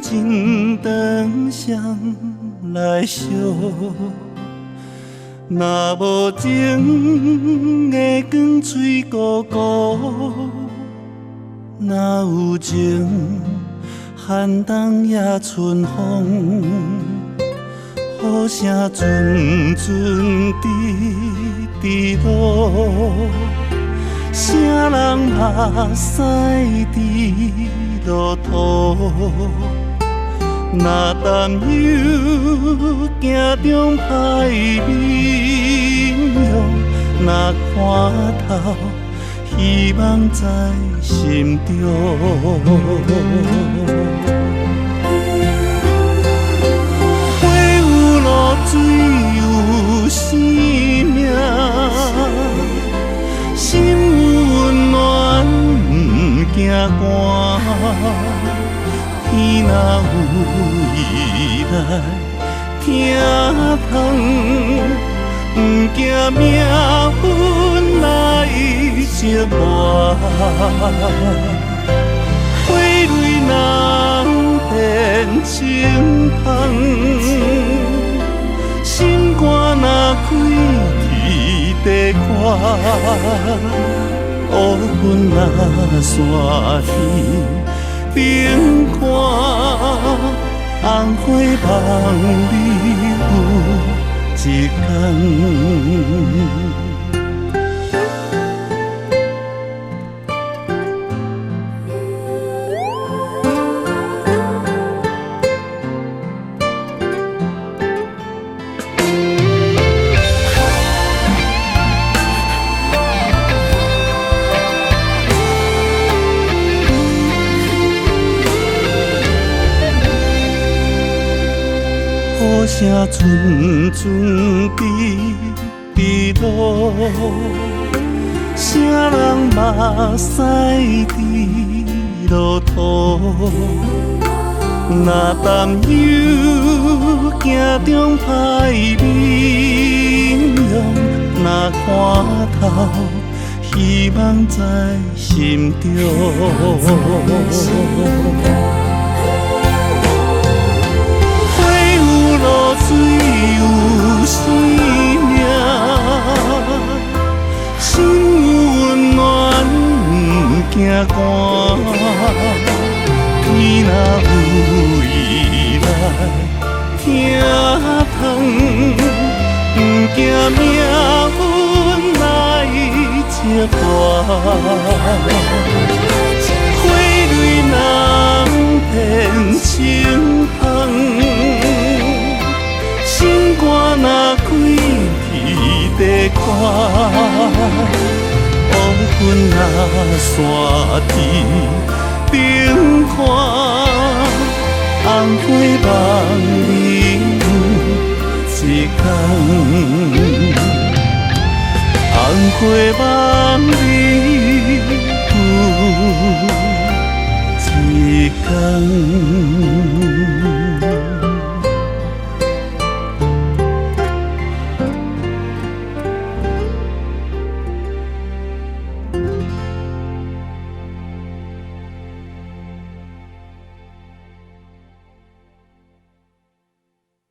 真长双来烧。若无情的光吹孤孤，若有情寒冬夜春风。雨声阵阵滴落，谁人目屎滴落土？若担忧行中歹面容，若看透希望在心中。水有生命，心有温暖不惊寒。天若有意来听痛，不惊命运来折磨。花蕊人变清香。心肝若开，天地宽；乌云若散去，顶看。红花梦里有一天。雨声阵阵滴落，谁人目屎滴落土？若担忧行中歹面容，若看透希望在心中。水有生命，心有温暖不惊寒。天若有意来听痛，不惊命运来折磨。花蕊人变清香。心肝若开，天地宽；乌云若散去，顶看。红花梦里有一天，红花梦里有一天。